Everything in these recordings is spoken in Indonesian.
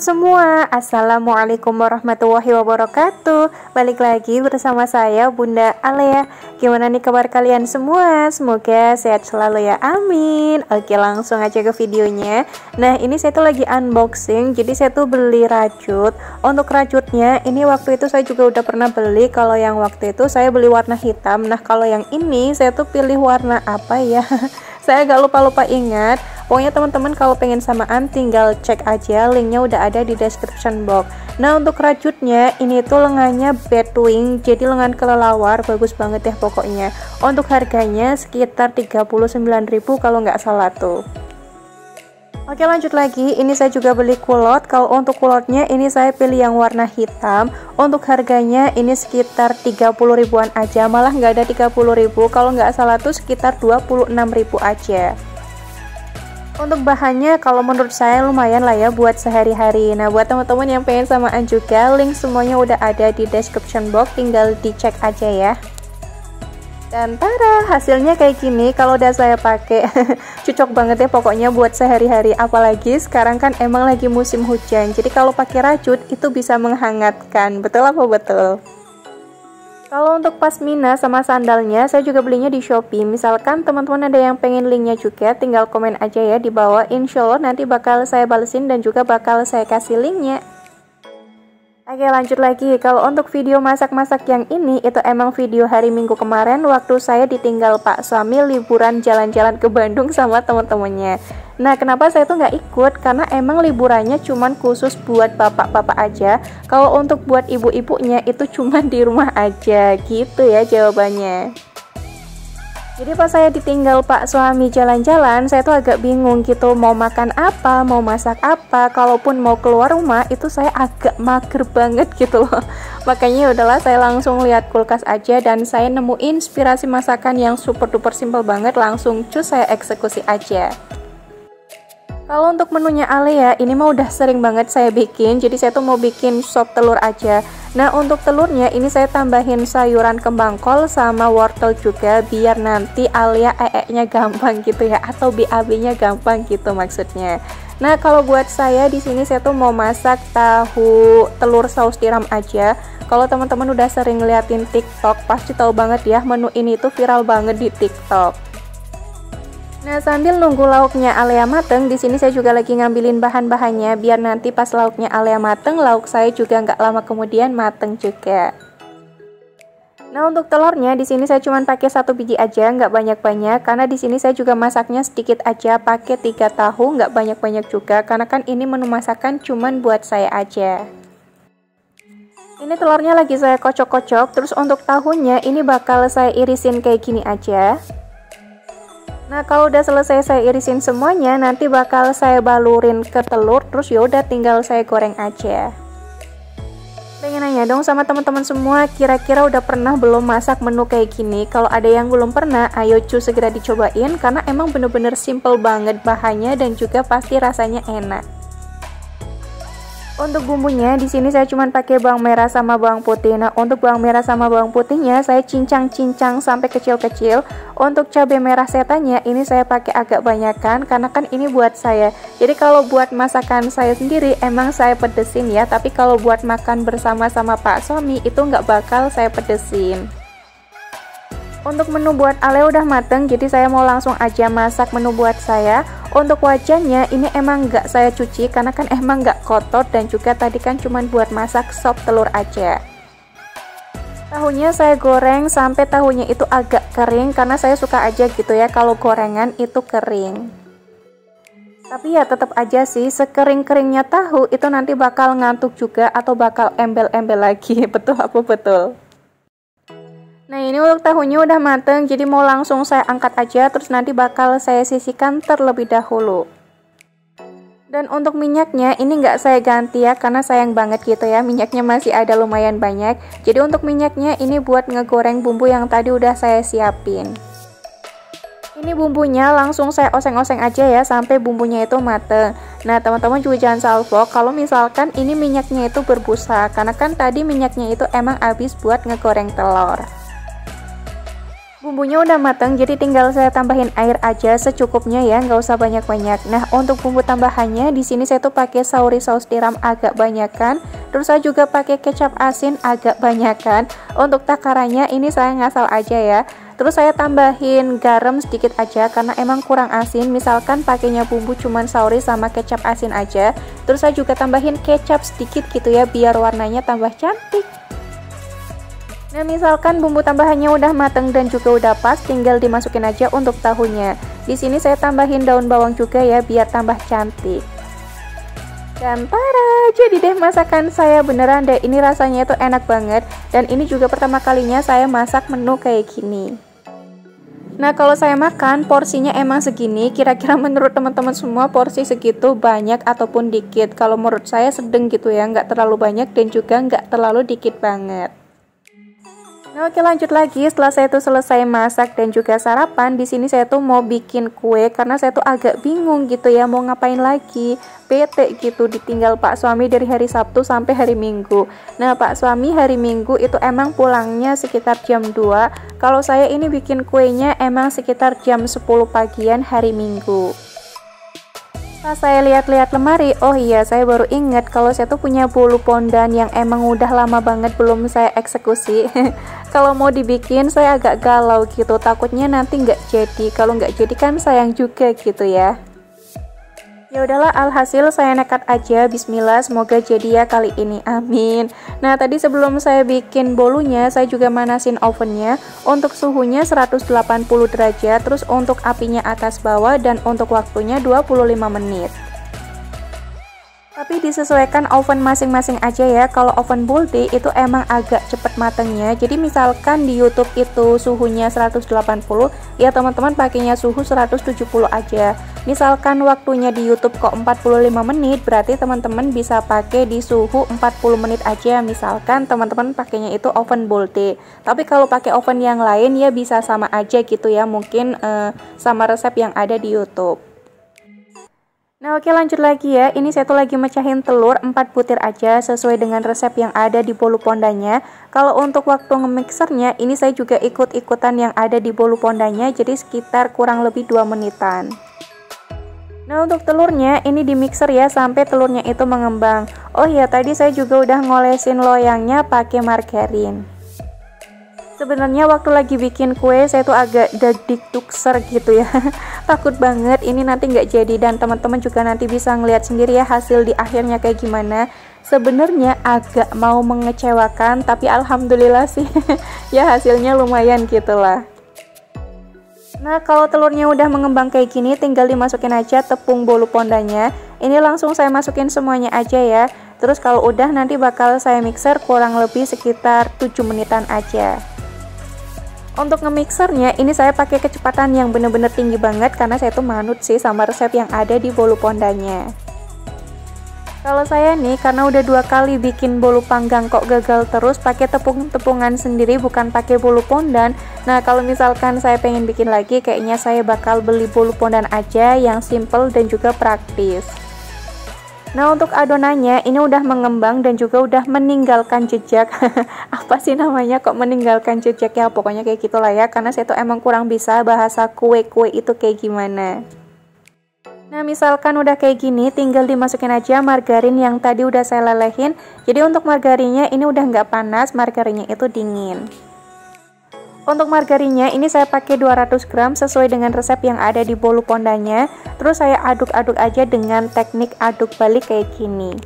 semua, Assalamualaikum warahmatullahi wabarakatuh. Balik lagi bersama saya Bunda Alea. Gimana nih kabar kalian semua? Semoga sehat selalu ya, amin. Oke, langsung aja ke videonya. Nah, ini saya tuh lagi unboxing. Jadi saya tuh beli rajut. Untuk rajutnya ini waktu itu saya juga udah pernah beli. Kalau yang waktu itu saya beli warna hitam. Nah, kalau yang ini saya tuh pilih warna apa ya? Saya agak lupa ingat. Pokoknya teman-teman kalau pengen samaan tinggal cek aja, linknya udah ada di description box. Nah, untuk rajutnya ini tuh lengannya batwing, jadi lengan kelelawar, bagus banget ya pokoknya. Untuk harganya sekitar 39.000 kalau nggak salah tuh. Oke, lanjut lagi. Ini saya juga beli kulot. Kalau untuk kulotnya ini saya pilih yang warna hitam. Untuk harganya ini sekitar 30 ribuan aja, malah nggak ada 30.000, kalau nggak salah tuh sekitar 26.000 aja. Untuk bahannya kalau menurut saya lumayan lah ya buat sehari-hari. Nah, buat teman-teman yang pengen samaan juga, link semuanya udah ada di description box, tinggal dicek aja ya. Dan tada, hasilnya kayak gini. Kalau udah saya pakai cocok banget ya pokoknya buat sehari-hari, apalagi sekarang kan emang lagi musim hujan. Jadi kalau pakai rajut itu bisa menghangatkan. Betul apa betul? Kalau untuk pasmina sama sandalnya, saya juga belinya di Shopee. Misalkan teman-teman ada yang pengen linknya juga, tinggal komen aja ya di bawah. Insya Allah nanti bakal saya balesin dan juga bakal saya kasih linknya. Oke, lanjut lagi. Kalau untuk video masak-masak yang ini, itu emang video hari Minggu kemarin waktu saya ditinggal Pak suami liburan jalan-jalan ke Bandung sama teman-temannya. Nah, kenapa saya tuh nggak ikut? Karena emang liburannya cuman khusus buat bapak-bapak aja. Kalau untuk buat ibu-ibunya itu cuman di rumah aja, gitu ya jawabannya. Jadi pas saya ditinggal Pak suami jalan-jalan, saya tuh agak bingung gitu, mau makan apa, mau masak apa. Kalaupun mau keluar rumah, itu saya agak mager banget gitu loh. Makanya udahlah, saya langsung lihat kulkas aja dan saya nemu inspirasi masakan yang super duper simple banget, langsung cus saya eksekusi aja. Kalau untuk menunya Alea, ini mah udah sering banget saya bikin, jadi saya tuh mau bikin sop telur aja. Nah, untuk telurnya ini saya tambahin sayuran kembang kol sama wortel juga, biar nanti Alea nya gampang gitu ya, atau BAB-nya gampang gitu maksudnya. Nah, kalau buat saya di sini saya tuh mau masak tahu telur saus tiram aja. Kalau teman-teman udah sering ngeliatin TikTok, pasti tahu banget ya, menu ini tuh viral banget di TikTok. Nah, sambil nunggu lauknya Alea mateng, di sini saya juga lagi ngambilin bahan-bahannya biar nanti pas lauknya Alea mateng, lauk saya juga nggak lama kemudian mateng juga. Nah, untuk telurnya di sini saya cuma pakai 1 biji aja, nggak banyak-banyak, karena di sini saya juga masaknya sedikit aja, pakai 3 tahu, nggak banyak-banyak juga, karena kan ini menu masakan cuman buat saya aja. Ini telurnya lagi saya kocok-kocok, terus untuk tahunya ini bakal saya irisin kayak gini aja. Nah, kalau udah selesai saya irisin semuanya, nanti bakal saya balurin ke telur, terus yaudah tinggal saya goreng aja. Pengen nanya dong sama teman-teman semua, kira-kira udah pernah belum masak menu kayak gini? Kalau ada yang belum pernah, ayo cuy segera dicobain, karena emang bener-bener simple banget bahannya dan juga pasti rasanya enak. Untuk bumbunya di sini saya cuma pakai bawang merah sama bawang putih. Nah, untuk bawang merah sama bawang putihnya saya cincang-cincang sampai kecil-kecil. Untuk cabai merah setannya ini saya pakai agak banyakan karena kan ini buat saya. Jadi kalau buat masakan saya sendiri emang saya pedesin ya, tapi kalau buat makan bersama-sama Pak suami itu nggak bakal saya pedesin. Untuk menu buat Alea udah mateng, jadi saya mau langsung aja masak menu buat saya. Untuk wajannya ini emang nggak saya cuci karena kan emang nggak kotor, dan juga tadi kan cuman buat masak sop telur aja. Tahunya saya goreng sampai tahunya itu agak kering, karena saya suka aja gitu ya kalau gorengan itu kering. Tapi ya tetap aja sih, sekering-keringnya tahu itu nanti bakal ngantuk juga atau bakal embel-embel lagi. Betul apa betul? Nah, ini untuk tahunya udah mateng, jadi mau langsung saya angkat aja, terus nanti bakal saya sisihkan terlebih dahulu. Dan untuk minyaknya ini nggak saya ganti ya, karena sayang banget gitu ya, minyaknya masih ada lumayan banyak. Jadi untuk minyaknya ini buat ngegoreng bumbu yang tadi udah saya siapin. Ini bumbunya langsung saya oseng-oseng aja ya sampai bumbunya itu mateng. Nah, teman-teman juga jangan salvo kalau misalkan ini minyaknya itu berbusa, karena kan tadi minyaknya itu emang habis buat ngegoreng telur. Bumbunya udah mateng, jadi tinggal saya tambahin air aja secukupnya ya, nggak usah banyak-banyak. Nah, untuk bumbu tambahannya di sini saya tuh pakai sauri saus tiram agak banyakan, terus saya juga pakai kecap asin agak banyakan. Untuk takarannya ini saya ngasal aja ya. Terus saya tambahin garam sedikit aja karena emang kurang asin. Misalkan pakainya bumbu cuman sauri sama kecap asin aja. Terus saya juga tambahin kecap sedikit gitu ya, biar warnanya tambah cantik. Nah, misalkan bumbu tambahannya udah mateng dan juga udah pas, tinggal dimasukin aja untuk tahunya. Di sini saya tambahin daun bawang juga ya, biar tambah cantik. Dan tada, jadi deh masakan saya, beneran deh, ini rasanya itu enak banget. Dan ini juga pertama kalinya saya masak menu kayak gini. Nah, kalau saya makan porsinya emang segini. Kira-kira menurut teman-teman semua porsi segitu banyak ataupun dikit? Kalau menurut saya sedang gitu ya, nggak terlalu banyak dan juga nggak terlalu dikit banget. Nah, oke, lanjut lagi. Setelah saya tuh selesai masak dan juga sarapan, di sini saya tuh mau bikin kue karena saya tuh agak bingung gitu ya, mau ngapain lagi. Bete gitu, ditinggal Pak suami dari hari Sabtu sampai hari Minggu. Nah, Pak suami hari Minggu itu emang pulangnya sekitar jam 2. Kalau saya ini bikin kuenya emang sekitar jam 10 pagian hari Minggu. Pas saya lihat-lihat lemari, oh iya, saya baru ingat kalau saya tuh punya bolu pondan yang emang udah lama banget belum saya eksekusi. Kalau mau dibikin saya agak galau gitu, takutnya nanti nggak jadi. Kalau nggak jadi kan sayang juga gitu ya. Ya udahlah, alhasil saya nekat aja. Bismillah, semoga jadi ya kali ini, amin. Nah, tadi sebelum saya bikin bolunya, saya juga manasin ovennya. Untuk suhunya 180 derajat, terus untuk apinya atas bawah, dan untuk waktunya 25 menit. Tapi disesuaikan oven masing-masing aja ya. Kalau oven Bouldy itu emang agak cepet matengnya. Jadi misalkan di YouTube itu suhunya 180, ya teman-teman pakainya suhu 170 aja. Misalkan waktunya di YouTube kok 45 menit, berarti teman-teman bisa pakai di suhu 40 menit aja. Misalkan teman-teman pakainya itu oven Bouldy. Tapi kalau pakai oven yang lain ya bisa sama aja gitu ya. Mungkin sama resep yang ada di YouTube. Nah, oke, lanjut lagi ya. Ini saya tuh lagi mecahin telur 4 butir aja sesuai dengan resep yang ada di bolu pondanya. Kalau untuk waktu nge-mixernya, ini saya juga ikut-ikutan yang ada di bolu pondanya, jadi sekitar kurang lebih 2 menitan. Nah, untuk telurnya ini di mixer ya sampai telurnya itu mengembang. Oh iya, tadi saya juga udah ngolesin loyangnya pakai margarin. Sebenarnya waktu lagi bikin kue saya tuh agak dagdikdukser gitu ya. Takut banget ini nanti nggak jadi, dan teman-teman juga nanti bisa ngeliat sendiri ya hasil di akhirnya kayak gimana. Sebenarnya agak mau mengecewakan, tapi alhamdulillah sih ya hasilnya lumayan gitulah. Nah, kalau telurnya udah mengembang kayak gini, tinggal dimasukin aja tepung bolu pondanya. Ini langsung saya masukin semuanya aja ya. Terus kalau udah nanti bakal saya mixer kurang lebih sekitar 7 menitan aja. Untuk nge-mixernya ini saya pakai kecepatan yang bener-bener tinggi banget karena saya tuh manut sih sama resep yang ada di bolu pondanya. Kalau saya nih karena udah 2 kali bikin bolu panggang kok gagal terus, pakai tepung-tepungan sendiri bukan pakai bolu pondan. Nah, kalau misalkan saya pengen bikin lagi, kayaknya saya bakal beli bolu pondan aja yang simple dan juga praktis. Nah, untuk adonannya ini udah mengembang dan juga udah meninggalkan jejak. Apa sih namanya kok meninggalkan jejak ya? Pokoknya kayak gitulah ya, karena saya tuh emang kurang bisa bahasa kue-kue itu kayak gimana. Nah, misalkan udah kayak gini, tinggal dimasukin aja margarin yang tadi udah saya lelehin. Jadi untuk margarinnya ini udah nggak panas, margarinnya itu dingin. Untuk margarinnya ini saya pakai 200 gram sesuai dengan resep yang ada di bolu pondanya. Terus saya aduk-aduk aja dengan teknik aduk balik kayak gini.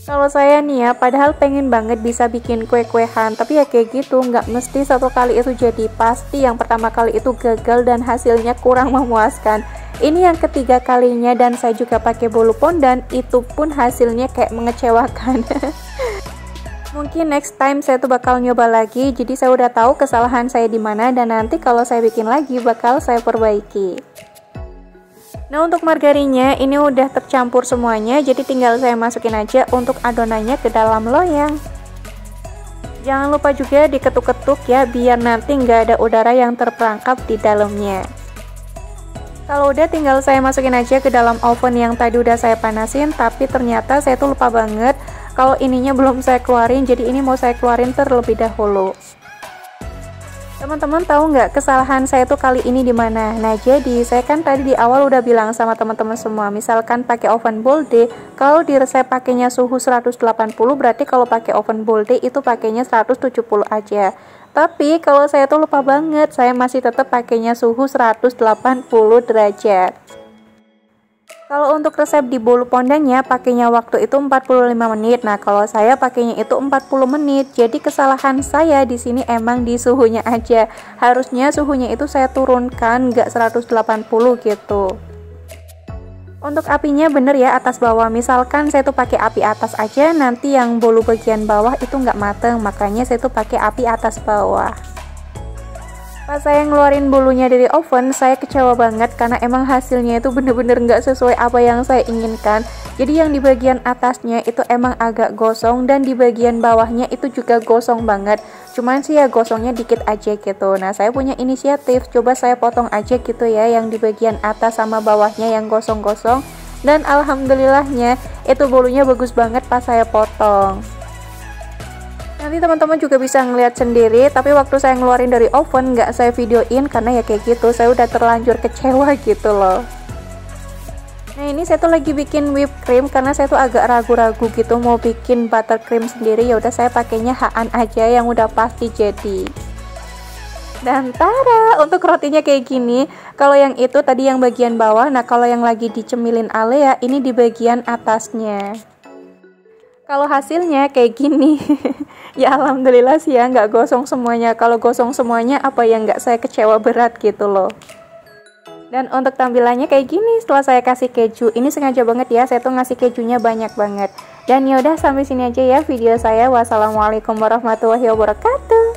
Kalau saya nih ya, padahal pengen banget bisa bikin kue-kuehan, tapi ya kayak gitu, nggak mesti satu kali itu jadi. Pasti yang pertama kali itu gagal dan hasilnya kurang memuaskan. Ini yang ketiga kalinya dan saya juga pakai bolu pondan, itu pun hasilnya kayak mengecewakan. Mungkin next time saya tuh bakal nyoba lagi, jadi saya udah tahu kesalahan saya di mana dan nanti kalau saya bikin lagi bakal saya perbaiki. Nah, untuk margarinnya ini udah tercampur semuanya, jadi tinggal saya masukin aja untuk adonannya ke dalam loyang. Jangan lupa juga diketuk-ketuk ya, biar nanti nggak ada udara yang terperangkap di dalamnya. Kalau udah tinggal saya masukin aja ke dalam oven yang tadi udah saya panasin, tapi ternyata saya tuh lupa banget kalau ininya belum saya keluarin, jadi ini mau saya keluarin terlebih dahulu. Teman-teman tahu nggak kesalahan saya tuh kali ini di mana? Nah, jadi saya kan tadi di awal udah bilang sama teman-teman semua, misalkan pakai oven Boldé, kalau di resep pakainya suhu 180, berarti kalau pakai oven Boldé itu pakainya 170 aja. Tapi kalau saya tuh lupa banget, saya masih tetap pakainya suhu 180 derajat. Kalau untuk resep di bolu pondangnya pakainya waktu itu 45 menit. Nah, kalau saya pakainya itu 40 menit. Jadi kesalahan saya di sini emang di suhunya aja. Harusnya suhunya itu saya turunkan nggak 180 gitu. Untuk apinya bener ya atas bawah. Misalkan saya tuh pakai api atas aja, nanti yang bolu bagian bawah itu nggak mateng. Makanya saya tuh pakai api atas bawah. Pas saya ngeluarin bolunya dari oven, saya kecewa banget karena emang hasilnya itu bener-bener nggak sesuai apa yang saya inginkan. Jadi yang di bagian atasnya itu emang agak gosong dan di bagian bawahnya itu juga gosong banget. Cuman sih ya gosongnya dikit aja gitu. Nah, saya punya inisiatif, coba saya potong aja gitu ya yang di bagian atas sama bawahnya yang gosong-gosong. Dan alhamdulillahnya itu bolunya bagus banget pas saya potong. Nanti teman-teman juga bisa ngeliat sendiri, tapi waktu saya ngeluarin dari oven nggak saya videoin karena ya kayak gitu, saya udah terlanjur kecewa gitu loh. Nah, ini saya tuh lagi bikin whipped cream karena saya tuh agak ragu-ragu gitu mau bikin buttercream sendiri. Ya udah saya pakainya Haan aja yang udah pasti jadi. Dan tada, untuk rotinya kayak gini. Kalau yang itu tadi yang bagian bawah, nah kalau yang lagi dicemilin Alea ini di bagian atasnya. Kalau hasilnya kayak gini, ya alhamdulillah sih ya nggak gosong semuanya. Kalau gosong semuanya apa yang nggak saya kecewa berat gitu loh. Dan untuk tampilannya kayak gini setelah saya kasih keju. Ini sengaja banget ya, saya tuh ngasih kejunya banyak banget. Dan yaudah sampai sini aja ya video saya. Wassalamualaikum warahmatullahi wabarakatuh.